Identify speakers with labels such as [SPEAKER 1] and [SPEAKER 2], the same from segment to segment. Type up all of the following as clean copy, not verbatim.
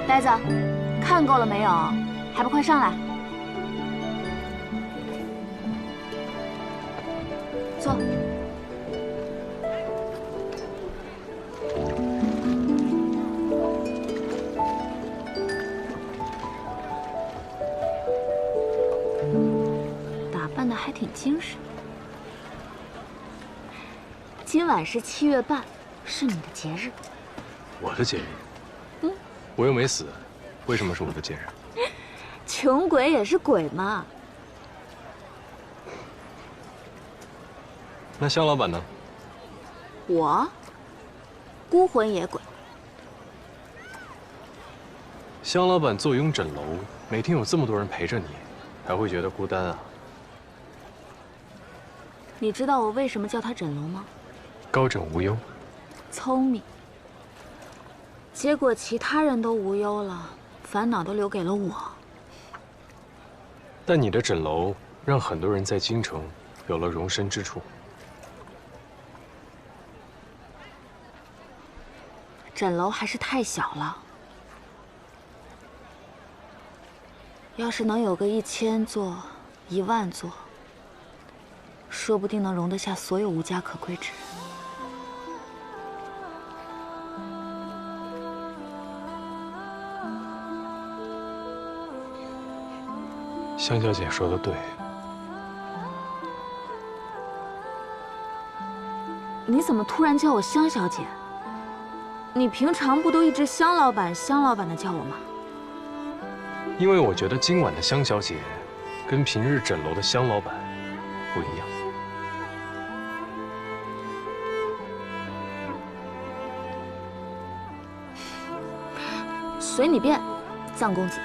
[SPEAKER 1] 呆子，看够了没有？还不快上来！坐。打扮的还挺精神。今晚是7月半，是你的节日。
[SPEAKER 2] 我的节日？我又没死，为什么是我的节日？
[SPEAKER 1] 穷鬼也是鬼嘛。
[SPEAKER 2] 那香老板呢？
[SPEAKER 1] 我孤魂野鬼。
[SPEAKER 2] 香老板坐拥枕楼，每天有这么多人陪着你，还会觉得孤单啊？
[SPEAKER 1] 你知道我为什么叫它枕楼吗？
[SPEAKER 2] 高枕无忧。
[SPEAKER 1] 聪明。结果其他人都无忧了，烦恼都留给了我。
[SPEAKER 2] 但你的枕楼让很多人在京城有了容身之处。
[SPEAKER 1] 枕楼还是太小了，要是能有个1000座、10000座，说不定能容得下所有无家可归之人。
[SPEAKER 2] 香小姐说的对。
[SPEAKER 1] 你怎么突然叫我香小姐？你平常不都一直香老板、香老板的叫我吗？
[SPEAKER 2] 因为我觉得今晚的香小姐，跟平日枕楼的香老板不一样。
[SPEAKER 1] 随你便，臧公子。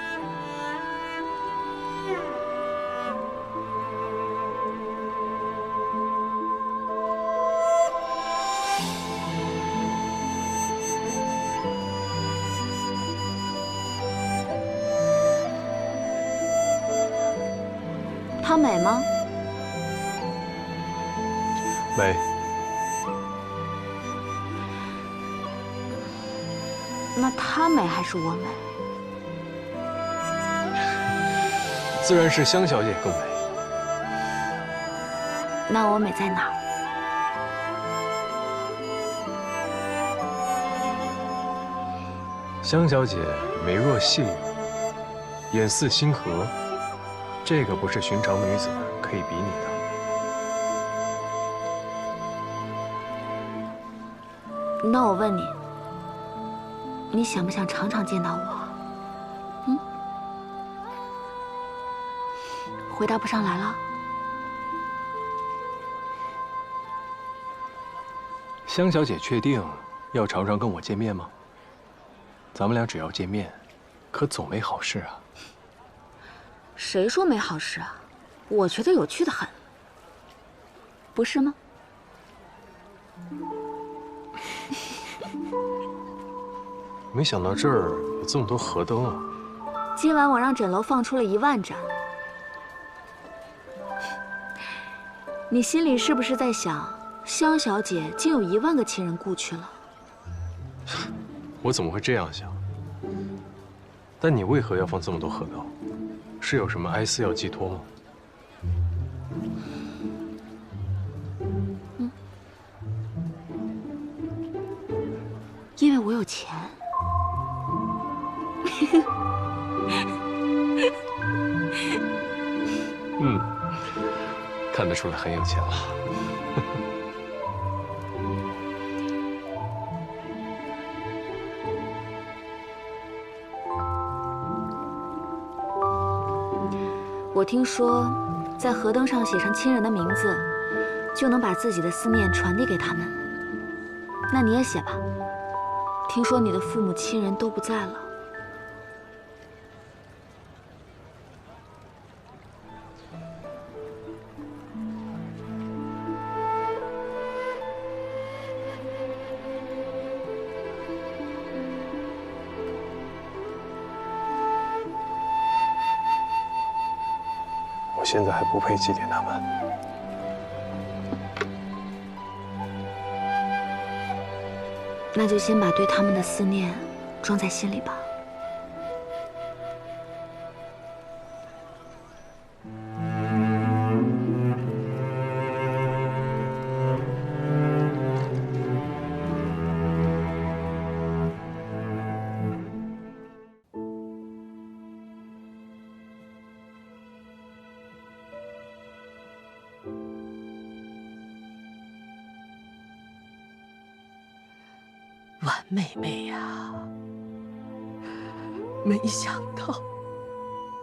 [SPEAKER 1] 她美吗？
[SPEAKER 2] 美。
[SPEAKER 1] 那她美还是我美？
[SPEAKER 2] 自然是香小姐更美。
[SPEAKER 1] 那我美在哪儿？
[SPEAKER 2] 香小姐眉若细柳，眼似星河，这个不是寻常女子可以比拟的。
[SPEAKER 1] 那我问你，你想不想常常见到我？回答不上来了。
[SPEAKER 2] 香小姐确定要常常跟我见面吗？咱们俩只要见面，可总没好事啊。
[SPEAKER 1] 谁说没好事啊？我觉得有趣的很，不是吗？
[SPEAKER 2] 没想到这儿有这么多河灯啊！
[SPEAKER 1] 今晚我让枕楼放出了10000盏，你心里是不是在想，香小姐竟有10000个亲人故去了？
[SPEAKER 2] 我怎么会这样想？但你为何要放这么多河灯？是有什么哀思要寄托吗？
[SPEAKER 1] 因为我有钱。
[SPEAKER 2] 看得出来很有钱了。
[SPEAKER 1] 我听说，在河灯上写上亲人的名字，就能把自己的思念传递给他们。那你也写吧。听说你的父母亲人都不在了。
[SPEAKER 2] 我现在还不配祭奠他们。
[SPEAKER 1] 那就先把对他们的思念装在心里吧。
[SPEAKER 3] 妹妹呀，没想到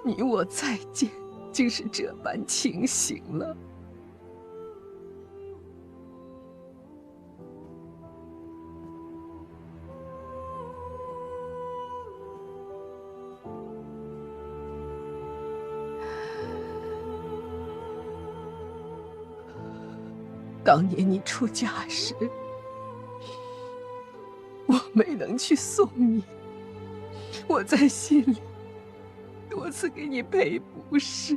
[SPEAKER 3] 你我再见，竟是这般情形了。当年你出嫁时，我没能去送你，我在心里多次给你赔不是。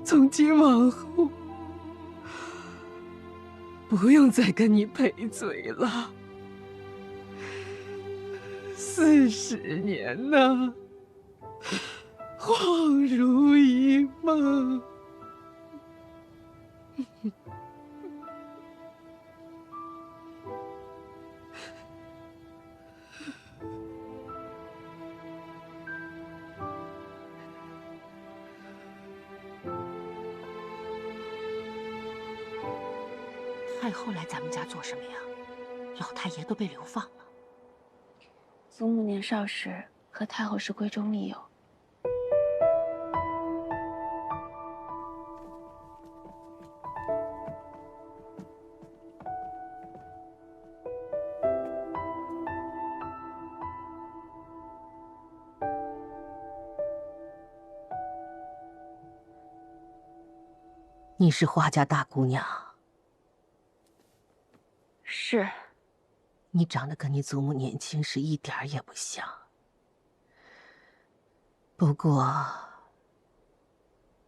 [SPEAKER 3] 从今往后，不用再跟你赔罪了。40年呐，恍如一梦。
[SPEAKER 4] 太后来咱们家做什么呀？老太爷都被流放了。
[SPEAKER 1] 祖母年少时和太后是闺中密友。
[SPEAKER 4] 你是花家大姑娘。
[SPEAKER 1] 是。
[SPEAKER 4] 你长得跟你祖母年轻时一点儿也不像。不过，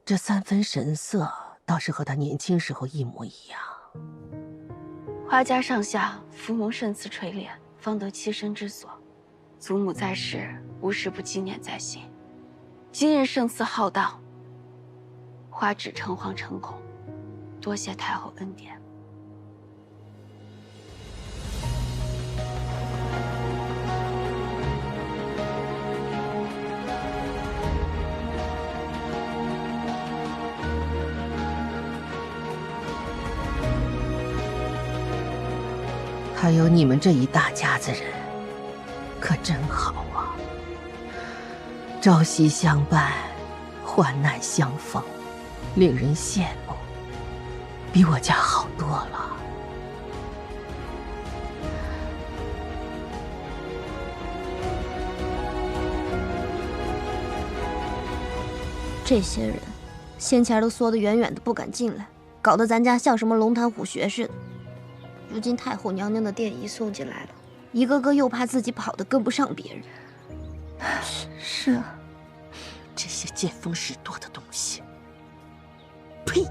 [SPEAKER 4] 这3分神色倒是和她年轻时候一模一样。
[SPEAKER 1] 花家上下福蒙圣赐垂怜，方得栖身之所。祖母在世，无时不纪念在心。今日圣赐浩荡，花只诚惶诚恐，多谢太后恩典。
[SPEAKER 4] 还有你们这一大家子人，可真好啊！朝夕相伴，患难相逢，令人羡慕，比我家好多了。
[SPEAKER 5] 这些人，先前都缩得远远的，不敢进来，搞得咱家像什么龙潭虎穴似的。如今太后娘娘的殿仪送进来了，一个个又怕自己跑得跟不上别人。
[SPEAKER 1] 是啊，
[SPEAKER 4] 这些见风使舵的东西，呸！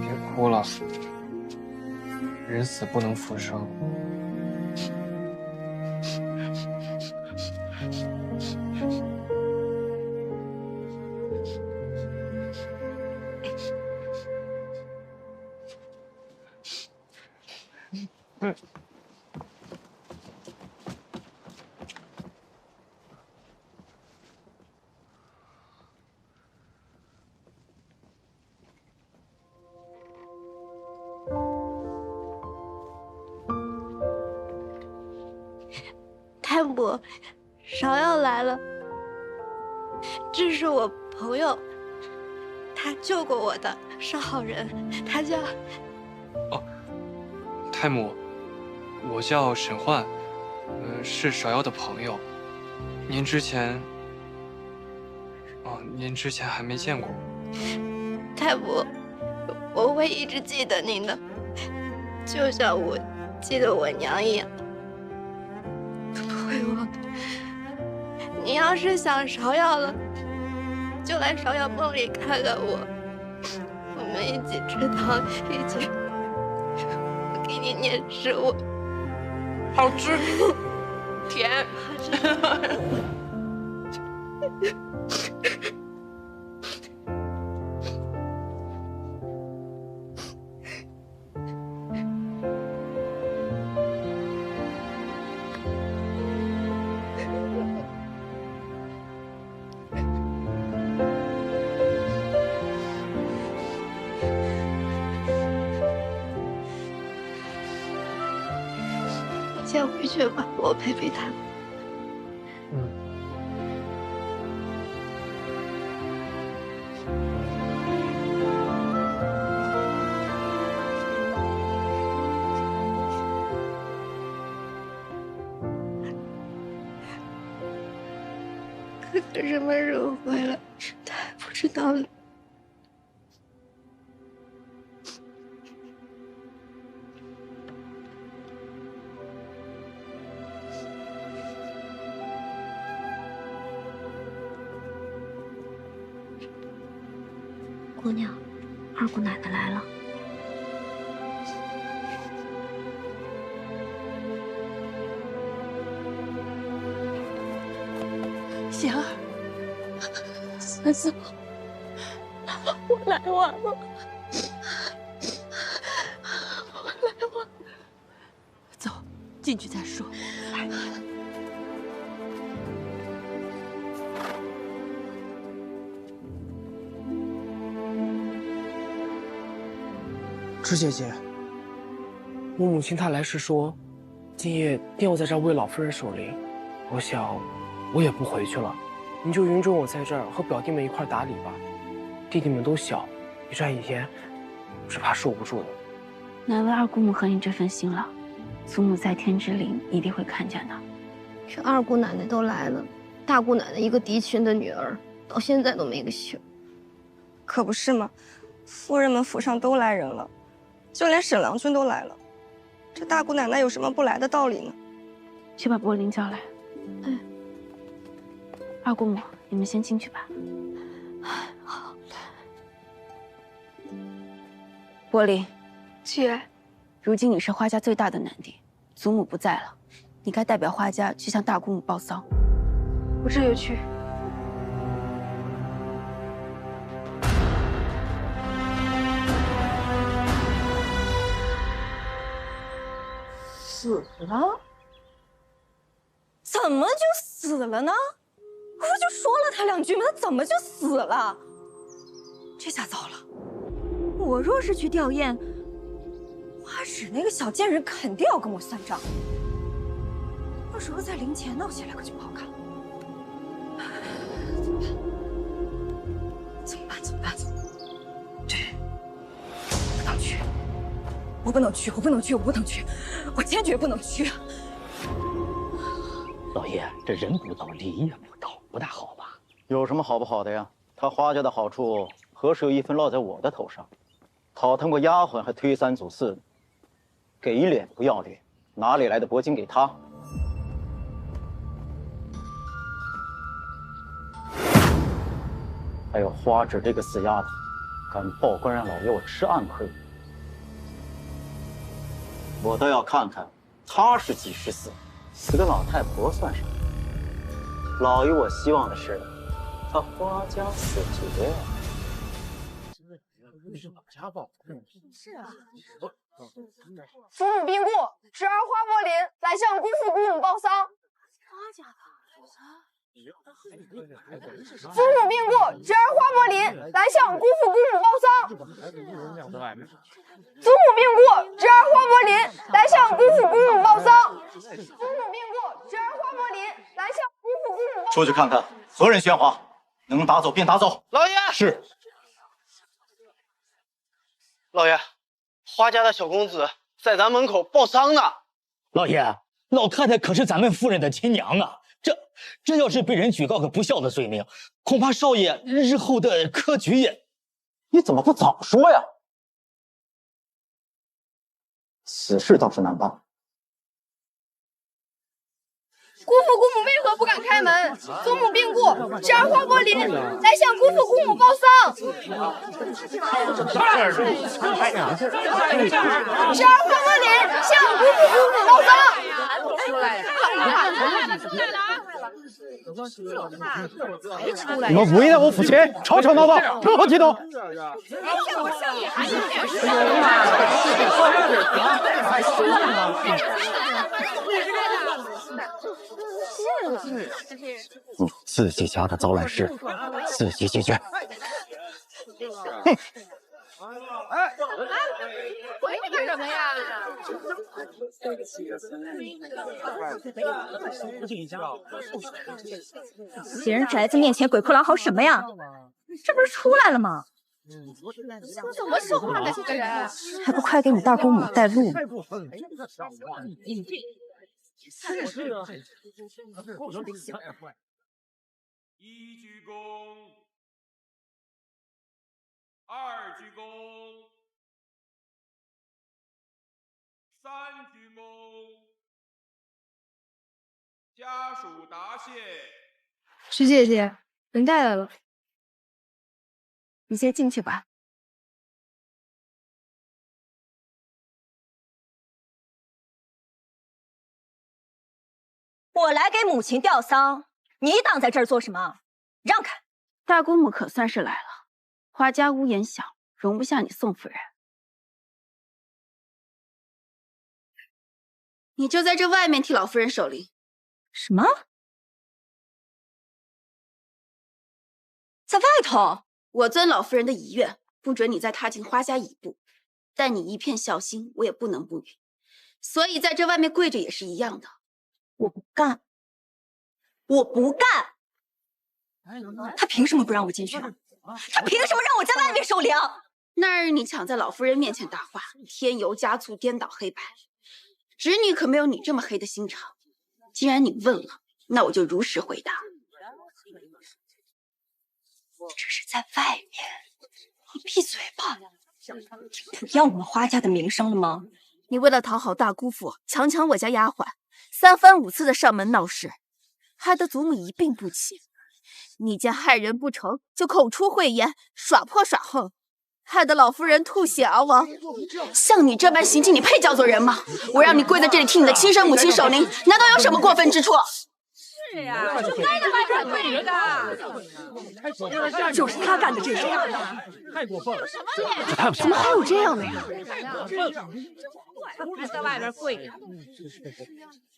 [SPEAKER 6] 别哭了，人死不能复生。
[SPEAKER 5] 太母，芍药来了。这是我朋友，他救过我的，是好人。他叫……
[SPEAKER 6] 太母，我叫沈焕，是芍药的朋友。您之前还没见过我。
[SPEAKER 5] 太伯，我会一直记得您的，就像我记得我娘一样，不会忘的。你要是想芍药了，就来芍药梦里看看我，我们一起吃汤，一起我给你念诗，我
[SPEAKER 7] 好吃，甜。
[SPEAKER 5] 先回去吧，我陪陪他。哥哥什么时候回来，他还不知道呢。姑娘，二姑奶奶来了。
[SPEAKER 3] 贤儿，孙子，我来晚了，我来晚了。走，进去再说。来。
[SPEAKER 8] 芝姐姐，我母亲她来时说，今夜定要在这儿为老夫人守灵。我想，我也不回去了，你就允准我在这儿和表弟们一块打理吧。弟弟们都小，一转一天，只怕受不住了。
[SPEAKER 9] 难为二姑母和你这份辛劳，祖母在天之灵一定会看见的。
[SPEAKER 5] 这二姑奶奶都来了，大姑奶奶一个嫡亲的女儿，到现在都没个信。
[SPEAKER 10] 可不是嘛，夫人们府上都来人了。就连沈郎君都来了，这大姑奶奶有什么不来的道理呢？
[SPEAKER 9] 去把柏林叫来。
[SPEAKER 5] 哎，
[SPEAKER 9] 二姑母，你们先进去吧。
[SPEAKER 5] 好。
[SPEAKER 9] 柏林，
[SPEAKER 10] 姐，
[SPEAKER 9] 如今你是花家最大的男丁，祖母不在了，你该代表花家去向大姑母报丧。
[SPEAKER 10] 我这就去。
[SPEAKER 3] 死了？
[SPEAKER 10] 怎么就死了呢？我不就说了他两句吗？他怎么就死了？这下糟了！我若是去吊唁，花指那个小贱人肯定要跟我算账。到时候在灵前闹起来可就不好看了。怎么办？对，不能去！我不能去！我坚决不能去！
[SPEAKER 11] 老爷，这人不到，礼也不到，不大好吧？
[SPEAKER 12] 有什么好不好的呀？他花家的好处，何时有一分落在我的头上？讨他过丫鬟还推三阻四的，给脸不要脸，哪里来的铂金给他？还有花指这个死丫头，敢报官让老爷我吃暗亏，我倒要看看她是几时死，死个老太婆算什么？老爷我希望的是，她花家死绝。
[SPEAKER 10] 是啊。父母病故，侄儿花柏林来向姑父姑母报丧。他家的。父母病故，侄儿花柏林来向姑父姑母报丧。祖母病故，侄儿花柏林来向姑父姑母报丧。祖母病故，侄儿花柏林来向姑父姑母报丧。
[SPEAKER 12] 出去看看何人喧哗，能打走便打走。
[SPEAKER 7] 老爷
[SPEAKER 12] 是。
[SPEAKER 7] 老爷，花家的小公子在咱门口报丧呢。
[SPEAKER 11] 老爷，老太太可是咱们夫人的亲娘啊，这要是被人举告个不孝的罪名，恐怕少爷日后的科举也……
[SPEAKER 12] 你怎么不早说呀？此事倒是难办。
[SPEAKER 7] 姑父姑母为何不敢开门？祖母病故，侄儿花柏林来向姑父姑母报丧。侄儿花柏林向姑父姑母报丧。
[SPEAKER 13] 你们围在我府前吵吵闹闹，成何体统？
[SPEAKER 11] 自己家的糟烂事，自己解决。哼！
[SPEAKER 7] 回去干什么呀？
[SPEAKER 10] 别人宅子面前鬼哭狼嚎什么呀？这不是出来了吗？
[SPEAKER 7] 怎么说话呢？这个人
[SPEAKER 10] 还不快给你大姑母带路！
[SPEAKER 14] 一鞠躬，二鞠躬，三鞠躬，家属答谢。
[SPEAKER 15] 徐姐姐，人带来了，
[SPEAKER 9] 你先进去吧。
[SPEAKER 10] 我来给母亲吊丧，你挡在这儿做什么？让开！
[SPEAKER 9] 大姑母可算是来了，花家屋檐小，容不下你宋夫人。你就在这外面替老夫人守灵。
[SPEAKER 10] 什么？在外头？
[SPEAKER 9] 我遵老夫人的遗愿，不准你再踏进花家一步。但你一片孝心，我也不能不允。所以在这外面跪着也是一样的。
[SPEAKER 10] 我不干！我不干！他凭什么不让我进去？他凭什么让我在外面守灵？
[SPEAKER 9] 那日你抢在老夫人面前答话，添油加醋，颠倒黑白。侄女可没有你这么黑的心肠。既然你问了，那我就如实回答。
[SPEAKER 10] 这是在外面，你闭嘴吧！你不要我们花家的名声了吗？
[SPEAKER 9] 你为了讨好大姑父，强抢我家丫鬟，3番5次的上门闹事，害得祖母一病不起。你见害人不成就口出秽言，耍泼耍横，害得老夫人吐血而亡。像你这般行径，你配叫做人吗？我让你跪在这里替你的亲生母亲守灵，难道有什么过分之处？
[SPEAKER 7] 是呀，就该在外面跪着的，
[SPEAKER 10] 就是他干的这事，
[SPEAKER 13] 太过分了！
[SPEAKER 7] 这
[SPEAKER 13] 太不
[SPEAKER 7] 怎么还有这样的呀？还在外面跪着。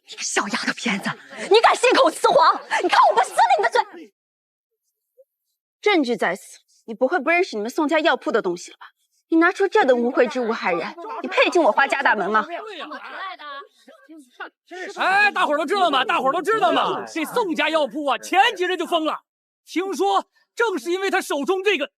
[SPEAKER 10] 你个小丫头片子，你敢信口雌黄？你看我不撕了你的嘴！
[SPEAKER 9] 证据在此，你不会不认识你们宋家药铺的东西了吧？你拿出这等污秽之物害人，你配进我花家大门吗？
[SPEAKER 13] 哎，大伙儿都知道吗？大伙儿都知道吗？这宋家药铺啊，前几日就封了。听说正是因为他手中这个，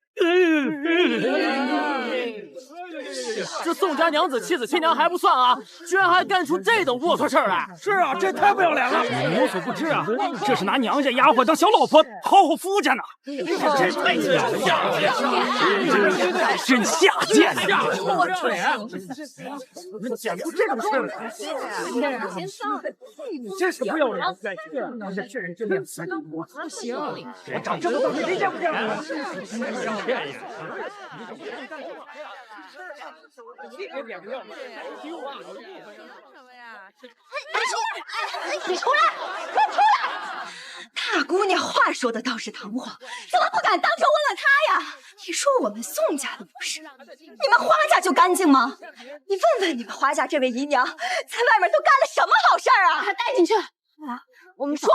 [SPEAKER 13] 这宋家娘子妻子亲娘还不算啊，居然还干出这等龌龊事儿来！是啊，这太不要脸了！你有所不知啊，这是拿娘家丫鬟当小老婆讨好夫家呢。真下贱！我这脸，你们简不这种事儿！你真是不要脸！这人真脸死！不行，我长这么大没见过这样的。骗人！
[SPEAKER 10] 你出来！快出来！大姑娘话说的倒是堂皇，怎么不敢当着问问她呀？你说我们宋家的不是，你们花家就干净吗？你问问你们花家这位姨娘，在外面都干了什么好事儿啊？
[SPEAKER 9] 把她带进去！
[SPEAKER 10] 啊！我们说，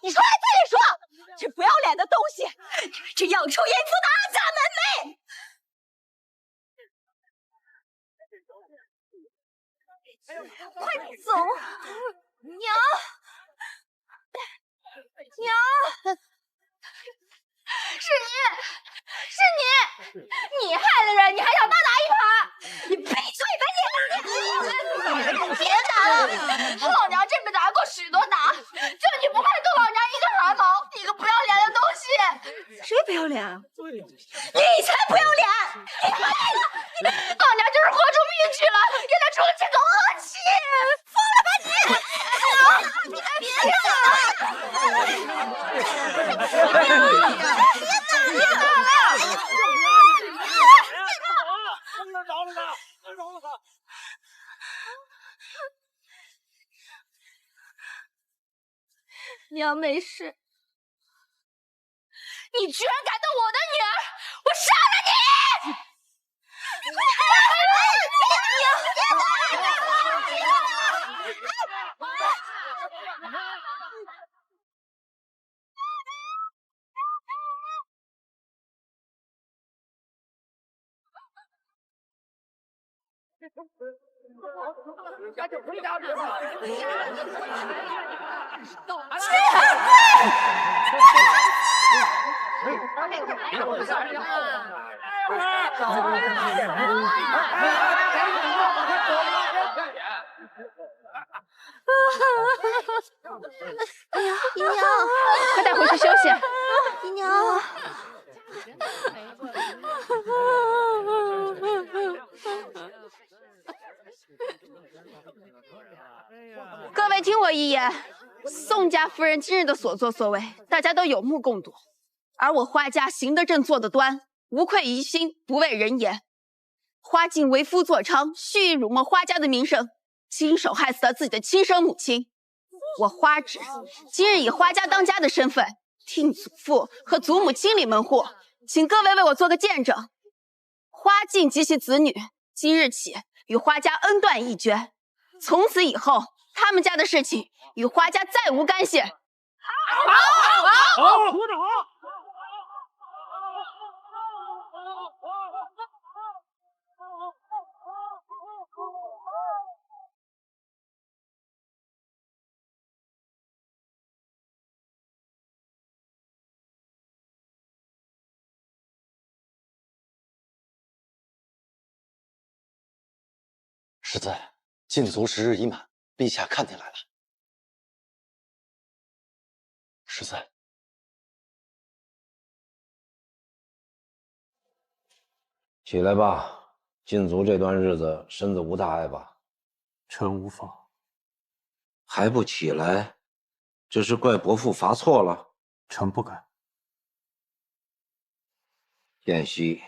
[SPEAKER 10] 你出来自己说！这不要脸的东西，你们这养出淫妇的阿家门楣！快走！娘，娘，是你，你害了人，你还想大打一耙？你闭嘴吧你！别打了！脸啊！
[SPEAKER 7] 对呀，
[SPEAKER 10] 你才不要脸！你妈呀！
[SPEAKER 7] 俺家就是豁出命去了，也得出去走恶气，疯了吧你！你还别
[SPEAKER 13] 饶了他！
[SPEAKER 7] 娘没事。你居然敢动我的女儿，我杀了你！
[SPEAKER 5] 哎呀，姨娘，
[SPEAKER 7] 快带回去休息。
[SPEAKER 5] 姨娘。
[SPEAKER 7] 各位听我一言，宋家夫人今日的所作所为，大家都有目共睹。而我花家行得正，坐得端，无愧于心，不畏人言。花竟为夫作伥，蓄意辱没花家的名声，亲手害死了自己的亲生母亲。我花芷今日以花家当家的身份，替祖父和祖母清理门户，请各位为我做个见证。花静及其子女，今日起与花家恩断义绝，从此以后，他们家的事情与花家再无干系。好，
[SPEAKER 13] 鼓掌！
[SPEAKER 16] 世子，禁足10日已满，陛下看你来了。世子，
[SPEAKER 17] 起来吧，禁足这段日子身子无大碍吧？
[SPEAKER 2] 臣无妨。
[SPEAKER 17] 还不起来？这是怪伯父罚错了？
[SPEAKER 2] 臣不敢。
[SPEAKER 17] 燕西，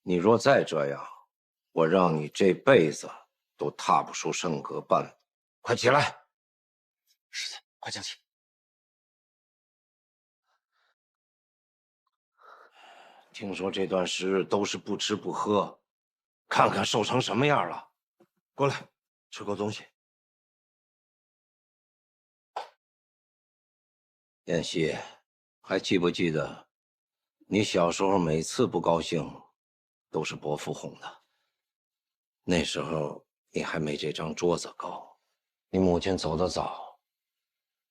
[SPEAKER 17] 你若再这样，我让你这辈子都踏不出圣阁半步！快起来！
[SPEAKER 16] 世子，快将起！
[SPEAKER 17] 听说这段时日都是不吃不喝，看看瘦成什么样了。过来，吃口东西。燕西，还记不记得，你小时候每次不高兴，都是伯父哄的。那时候你还没这张桌子高。你母亲走得早，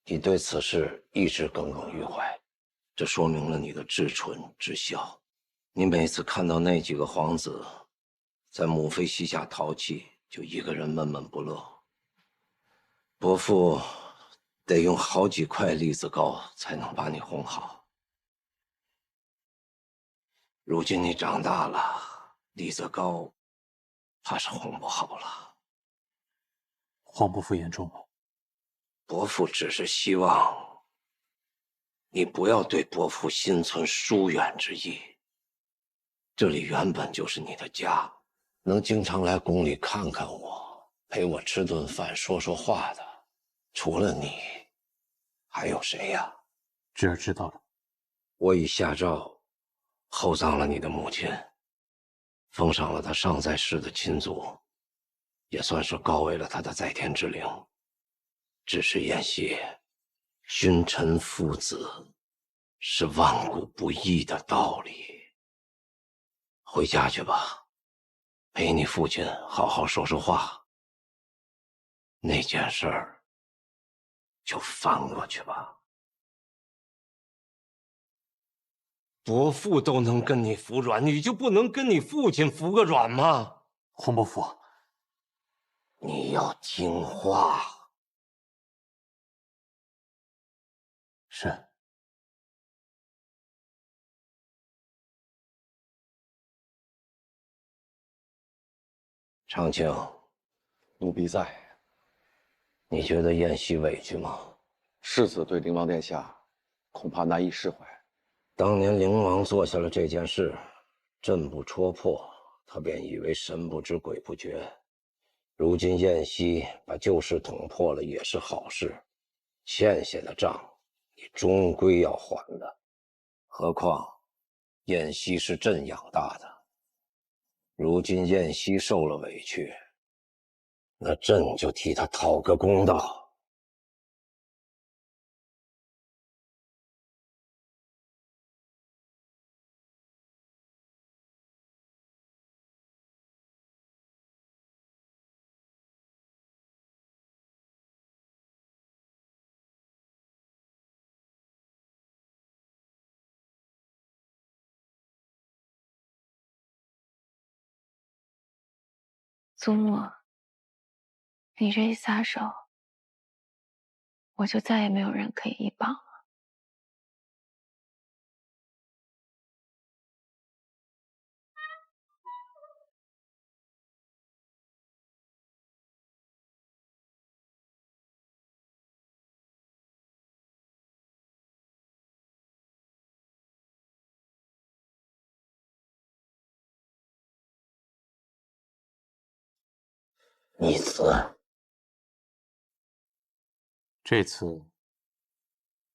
[SPEAKER 17] 你对此事一直耿耿于怀，这说明了你的至纯至孝。你每次看到那几个皇子在母妃膝下淘气，就一个人闷闷不乐。伯父得用好几块栗子糕才能把你哄好。如今你长大了，栗子糕怕是哄不好了。
[SPEAKER 2] 皇伯父言重了。
[SPEAKER 17] 伯父只是希望你不要对伯父心存疏远之意。这里原本就是你的家，能经常来宫里看看我，陪我吃顿饭说说话的，除了你还有谁呀？
[SPEAKER 2] 侄儿知道了。
[SPEAKER 17] 我已下诏厚葬了你的母亲，封赏了她尚在世的亲族，也算是告慰了她的在天之灵。只是燕西，君臣父子是万古不易的道理。回家去吧，陪你父亲好好说说话。那件事儿就翻过去吧。伯父都能跟你服软，你就不能跟你父亲服个软吗？
[SPEAKER 2] 皇伯父，
[SPEAKER 17] 你要听话。
[SPEAKER 2] 是。
[SPEAKER 17] 长青，
[SPEAKER 16] 奴婢在。
[SPEAKER 17] 你觉得燕西委屈吗？
[SPEAKER 16] 世子对灵王殿下恐怕难以释怀。
[SPEAKER 17] 当年灵王做下了这件事，朕不戳破，他便以为神不知鬼不觉。如今燕西把旧事捅破了，也是好事。欠下的账，你终归要还的。何况燕西是朕养大的，如今燕西受了委屈，那朕就替他讨个公道。
[SPEAKER 18] 祖母，你这一撒手，我就再也没有人可以依傍了。
[SPEAKER 17] 逆子，
[SPEAKER 19] 这次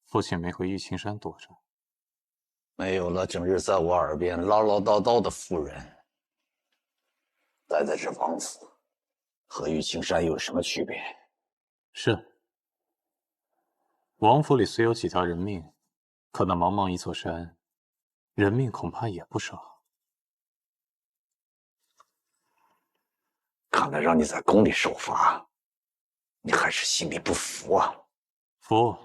[SPEAKER 19] 父亲没回玉青山躲着，
[SPEAKER 16] 没有了整日在我耳边唠唠叨叨的妇人，待在这王府，和玉青山有什么区别？
[SPEAKER 19] 是，王府里虽有几条人命，可那茫茫一座山，人命恐怕也不少。
[SPEAKER 16] 看来让你在宫里受罚，你还是心里不服啊！
[SPEAKER 19] 服？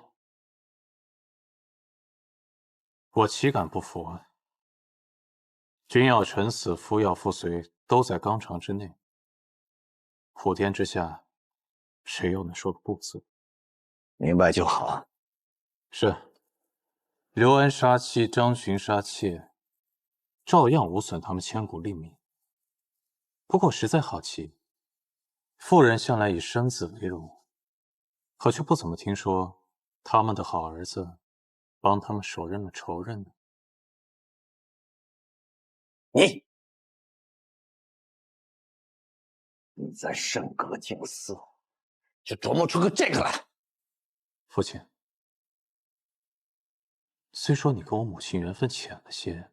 [SPEAKER 19] 我岂敢不服啊？君要臣死，夫要妇随，都在纲常之内。普天之下，谁又能说个不字？
[SPEAKER 16] 明白就好。
[SPEAKER 19] 是。刘安杀妻，张巡杀妾，照样无损他们千古立命。不过实在好奇，妇人向来以生子为荣，可却不怎么听说他们的好儿子帮他们手刃了仇人呢？
[SPEAKER 16] 你在圣阁静思，就琢磨出个这个来？
[SPEAKER 19] 父亲，虽说你跟我母亲缘分浅了些，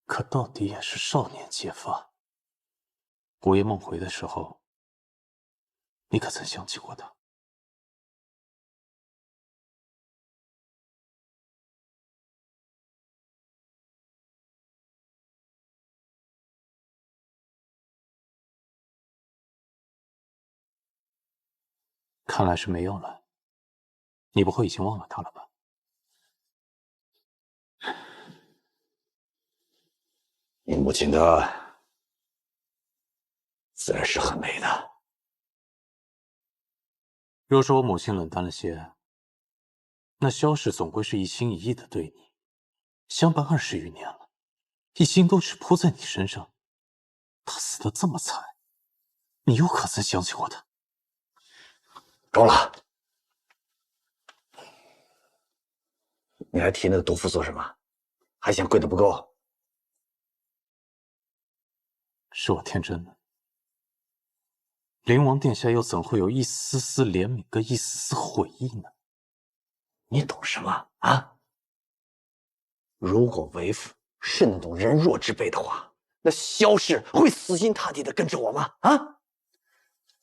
[SPEAKER 19] 可到底也是少年结发。午夜梦回的时候，你可曾想起过他？看来是没有了。你不会已经忘了他了吧？
[SPEAKER 16] 你母亲的自然是很美的。
[SPEAKER 19] 若说我母亲冷淡了些，那萧氏总归是一心一意的对你，相伴20余年了，一心都只扑在你身上。他死得这么惨，你又可曾想起过他？
[SPEAKER 16] 够了！你还提那个毒妇做什么？还嫌贵的不够？
[SPEAKER 19] 是我天真了。灵王殿下又怎会有一丝丝怜悯跟一丝丝悔意呢？
[SPEAKER 16] 你懂什么啊？如果为父是那种人弱之辈的话，那萧氏会死心塌地的跟着我吗？啊，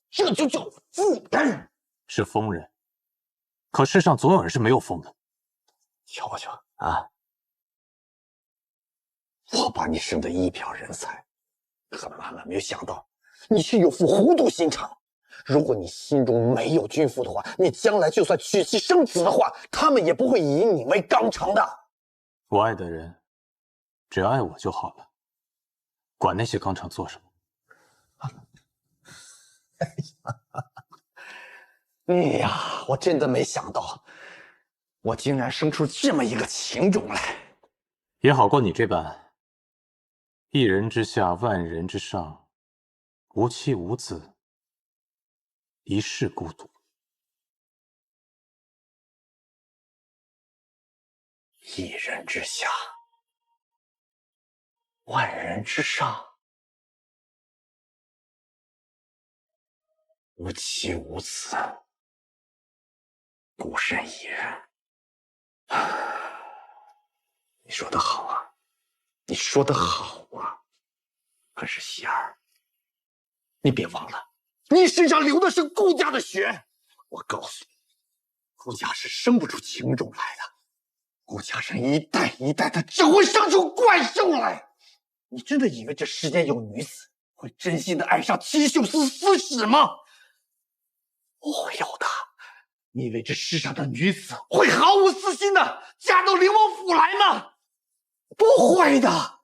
[SPEAKER 16] 这就叫妇人。
[SPEAKER 19] 是疯人，可世上总有人是没有疯的。
[SPEAKER 16] 瞧瞧啊，我把你生得一表人才，可万万没有想到你却有副糊涂心肠。如果你心中没有君父的话，你将来就算娶妻生子的话，他们也不会以你为纲常的。
[SPEAKER 19] 我爱的人，只要爱我就好了，管那些纲常做什么？
[SPEAKER 16] 哎呀，我真的没想到，我竟然生出这么一个情种来。
[SPEAKER 19] 也好过你这般，一人之下，万人之上，无妻无子，一世孤独。
[SPEAKER 16] 一人之下，万人之上。无妻无子，孤身一人。你说的好啊，你说的好啊。可是希儿，你别忘了，你身上流的是顾家的血。我告诉你，顾家是生不出情种来的。顾家人一代一代的只会生出怪兽来。你真的以为这世间有女子会真心的爱上七秀司司使吗？不会有的。你以为这世上的女子会毫无私心的嫁到灵王府来吗？不会的。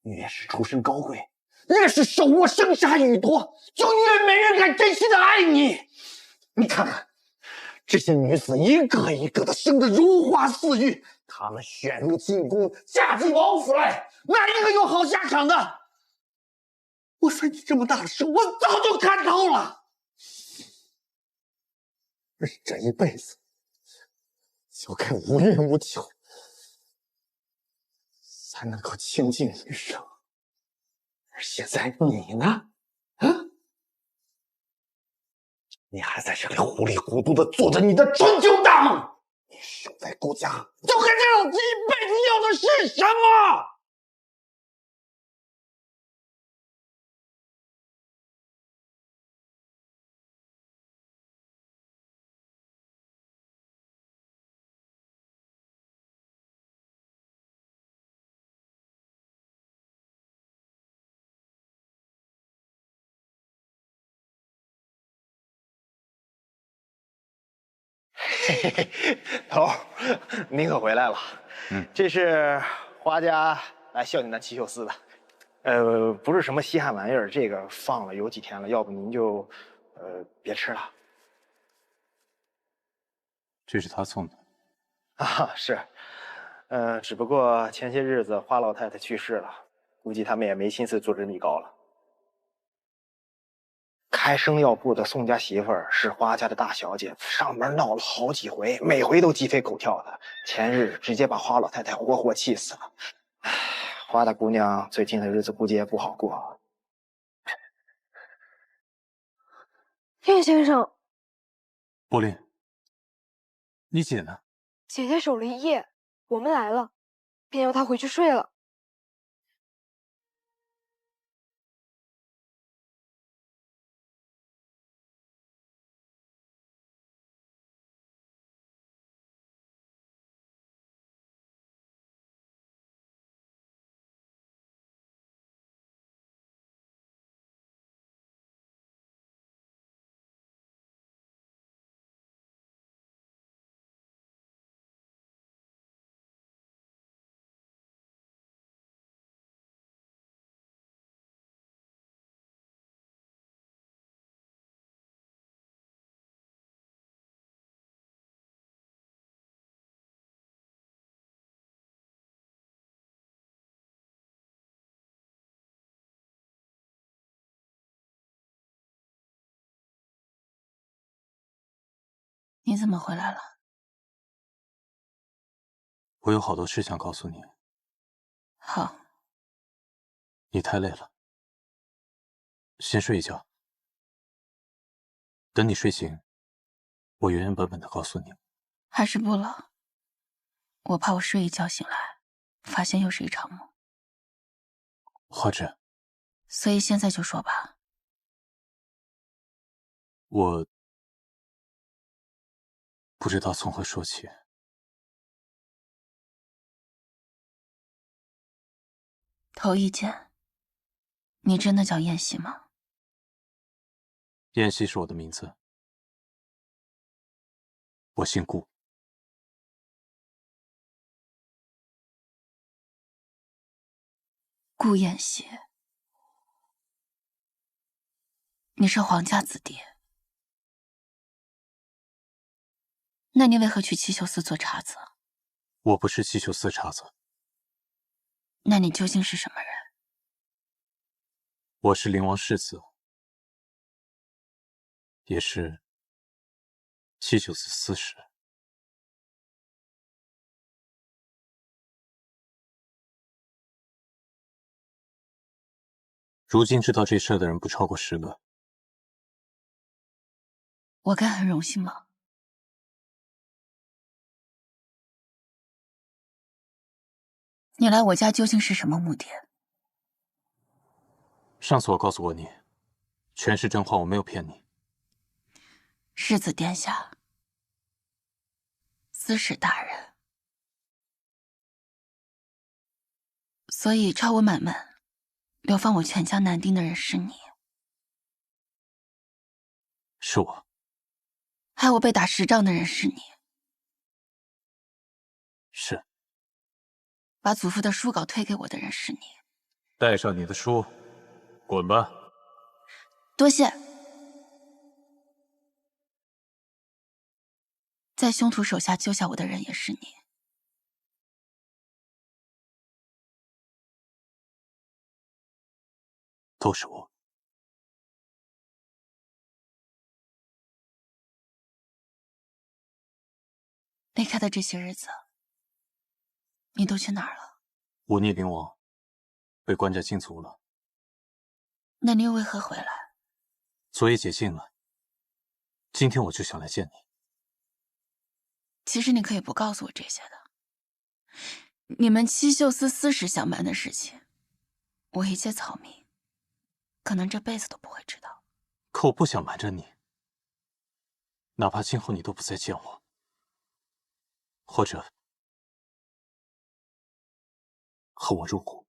[SPEAKER 16] 你越是出身高贵，越是手握生杀予夺，就越没人敢真心的爱你。你看看，这些女子一个一个的生得如花似玉，她们选入进宫，嫁进王府来，哪一个有好下场的？我算你这么大的事，我早就看透了。人这一辈子就该无欲无求，才能够清净余生。而现在你呢？你还在这里糊里糊涂的做着你的春秋大梦。你守在顾家，就该知道这一辈子要的是什么。嘿嘿嘿，头儿，你可回来了。这是花家来孝敬咱七秀司的。不是什么稀罕玩意儿，这个放了有几天了，要不您就别吃了。
[SPEAKER 19] 这是他送的。
[SPEAKER 16] 啊，是。只不过前些日子花老太太去世了，估计他们也没心思做这米糕了。开生药铺的宋家媳妇儿是花家的大小姐，上门闹了好几回，每回都鸡飞狗跳的。前日直接把花老太太活活气死了。唉，花大姑娘最近的日子估计也不好过。
[SPEAKER 15] 叶先生，
[SPEAKER 19] 柏林，你姐呢？
[SPEAKER 15] 姐姐守了一夜，我们来了，便要她回去睡了。
[SPEAKER 18] 你怎么回来了？
[SPEAKER 19] 我有好多事想告诉你。
[SPEAKER 18] 好。
[SPEAKER 19] 你太累了，先睡一觉。等你睡醒，我原原本本的告诉你。
[SPEAKER 18] 还是不了，我怕我睡一觉醒来，发现又是一场梦。
[SPEAKER 19] 花枝，
[SPEAKER 18] 所以现在就说吧。
[SPEAKER 19] 我不知道从何说起。
[SPEAKER 18] 头一件，你真的叫燕西吗？
[SPEAKER 19] 燕西是我的名字，我姓顾。
[SPEAKER 18] 顾燕西，你是皇家子弟，那你为何去七秀司做茶子？
[SPEAKER 19] 我不是七秀司茶子。
[SPEAKER 18] 那你究竟是什么人？
[SPEAKER 19] 我是灵王世子也是七九四私事。如今知道这事儿的人不超过10个。
[SPEAKER 18] 我该很荣幸吗？你来我家究竟是什么目的？
[SPEAKER 19] 上次我告诉过你，全是真话，我没有骗你。
[SPEAKER 18] 世子殿下，司使大人，所以抄我满门，流放我全家男丁的人是你，
[SPEAKER 19] 是我。
[SPEAKER 18] 害我被打10杖的人是你，
[SPEAKER 19] 是。
[SPEAKER 18] 把祖父的书稿推给我的人是你。
[SPEAKER 19] 带上你的书，滚吧。
[SPEAKER 18] 多谢。在凶徒手下救下我的人也是你。
[SPEAKER 19] 都是我。
[SPEAKER 18] 离开的这些日子，你都去哪儿了？
[SPEAKER 19] 忤逆灵王，被关在禁足了，
[SPEAKER 18] 那你又为何回来？
[SPEAKER 19] 所以解禁了。今天我就想来见你。
[SPEAKER 18] 其实你可以不告诉我这些的。你们七秀司司使想办的事情，我一介草民，可能这辈子都不会知道。
[SPEAKER 19] 可我不想瞒着你，哪怕今后你都不再见我，或者和我入伍。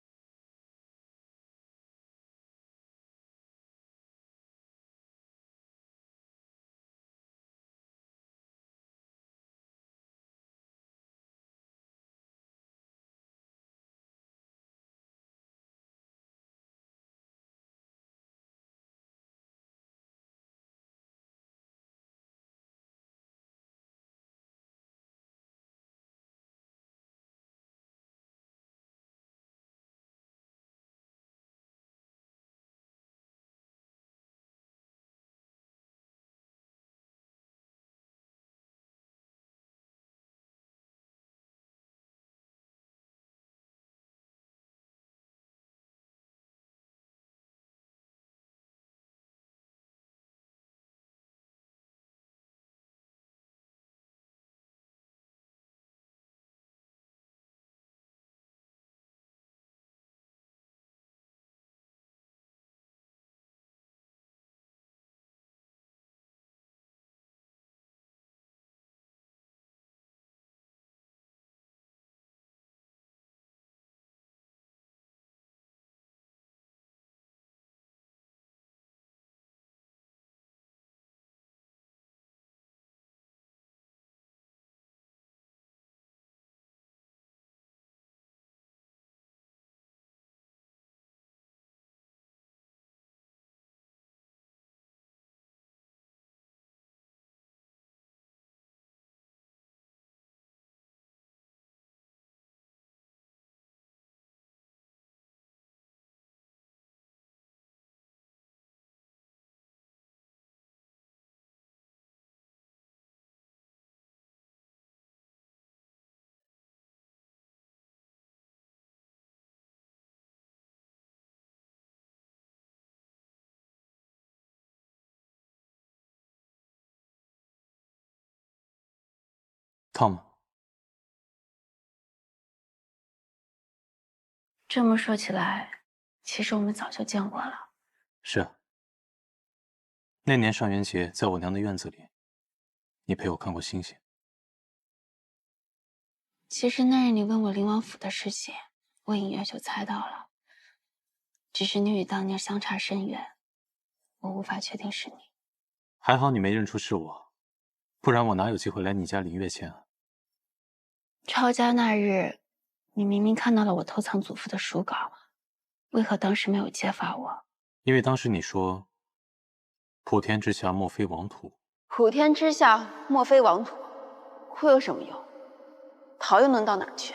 [SPEAKER 19] 汤姆，
[SPEAKER 18] 这么说起来，其实我们早就见过了。
[SPEAKER 19] 是啊，那年上元节，在我娘的院子里，你陪我看过星星。
[SPEAKER 18] 其实那日你问我灵王府的事情，我隐约就猜到了，只是你与当年相差甚远，我无法确定是你。
[SPEAKER 19] 还好你没认出是我，不然我哪有机会来你家领月钱啊？
[SPEAKER 18] 抄家那日，你明明看到了我偷藏祖父的书稿，为何当时没有揭发我？
[SPEAKER 19] 因为当时你说，普天之下莫非王土。
[SPEAKER 7] 普天之下莫非王土，会有什么用？逃又能到哪儿去？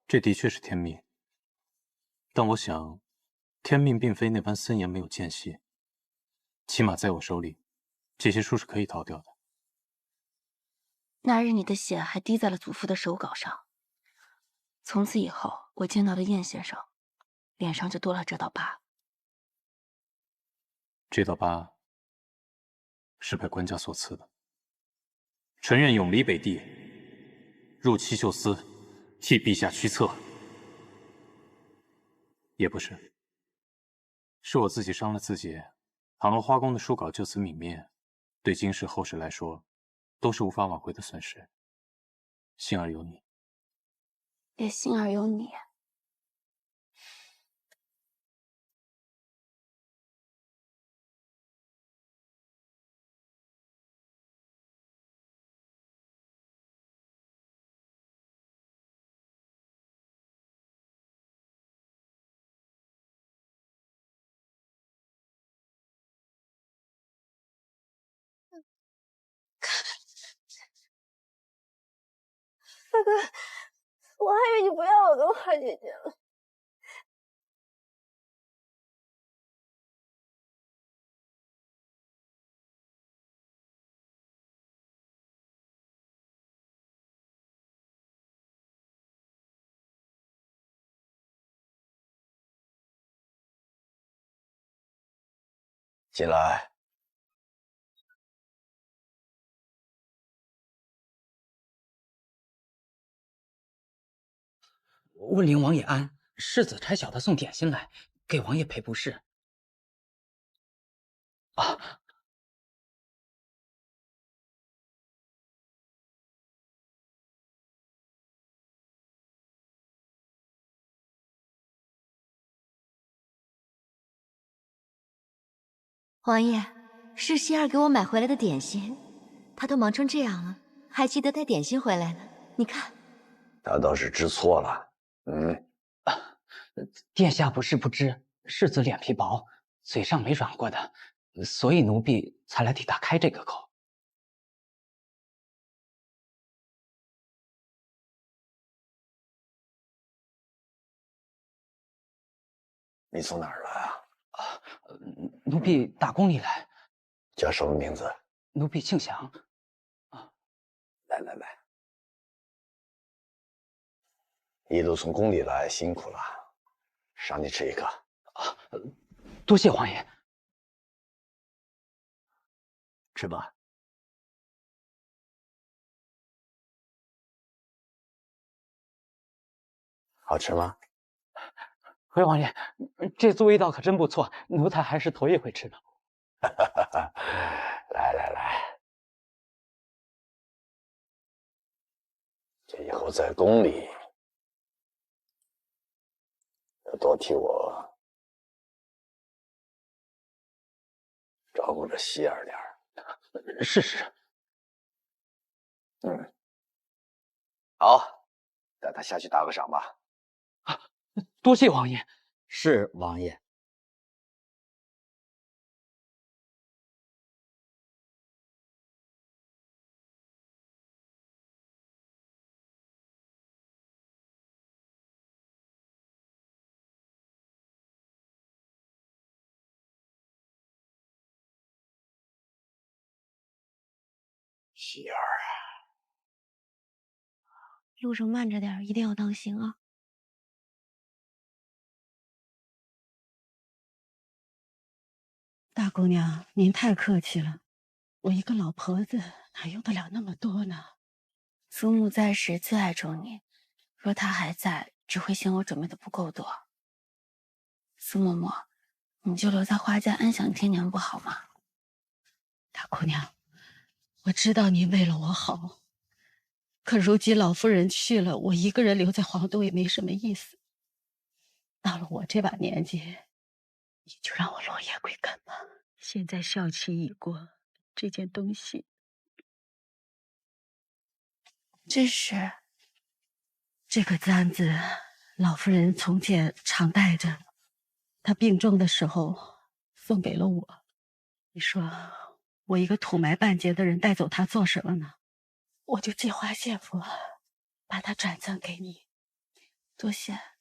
[SPEAKER 19] 这的确是天命，但我想，天命并非那般森严没有间隙。起码在我手里，这些书是可以逃掉的。
[SPEAKER 18] 那日你的血还滴在了祖父的手稿上，从此以后，我见到的燕先生脸上就多了这道疤。
[SPEAKER 19] 这道疤是被官家所赐的。臣愿永离北地，入七秀司，替陛下驱策。也不是，是我自己伤了自己。倘若花宫的书稿就此泯灭，对金氏后世来说，都是无法挽回的损失。幸而有你，
[SPEAKER 18] 也幸而有你。
[SPEAKER 5] 大哥，我还以为你不要我跟花姐姐了。
[SPEAKER 16] 进来。
[SPEAKER 20] 问灵王爷安，世子差小的送点心来，给王爷赔不是。啊，
[SPEAKER 1] 王爷，是希儿给我买回来的点心，她都忙成这样了，还记得带点心回来呢。你看，
[SPEAKER 16] 他倒是知错了。
[SPEAKER 20] 殿下不是不知，世子脸皮薄，嘴上没软过的，所以奴婢才来替他开这个口。
[SPEAKER 16] 你从哪儿来啊？
[SPEAKER 20] 奴婢打宫里来。
[SPEAKER 16] 叫什么名字？
[SPEAKER 20] 奴婢姓祥。
[SPEAKER 16] 来来来，一路从宫里来，辛苦了，赏你吃一个。
[SPEAKER 20] 多谢王爷。
[SPEAKER 16] 吃吧。好吃吗？
[SPEAKER 20] 回王爷，这猪味道可真不错，奴才还是头一回吃呢。
[SPEAKER 16] 来来来，这以后在宫里要多替我照顾着希儿点儿。
[SPEAKER 20] 是是。
[SPEAKER 16] 好，带他下去打个赏吧。
[SPEAKER 20] 多谢王爷。
[SPEAKER 16] 是王爷。希儿啊，
[SPEAKER 5] 路上慢着点，一定要当心啊！
[SPEAKER 3] 大姑娘，您太客气了，我一个老婆子哪用得了那么多呢？
[SPEAKER 18] 祖母在时最爱重你，若她还在，只会嫌我准备的不够多。苏嬷嬷，你就留在花家安享天年不好吗？
[SPEAKER 3] 大姑娘，我知道您为了我好，可如今老夫人去了，我一个人留在皇都也没什么意思。到了我这把年纪，你就让我落叶归根吧。现在孝期已过，这件东西，这个簪子，老夫人从前常戴着，她病重的时候送给了我。你说我一个土埋半截的人带走它做什么呢？我就借花献佛，把它转赠给你。
[SPEAKER 18] 多谢。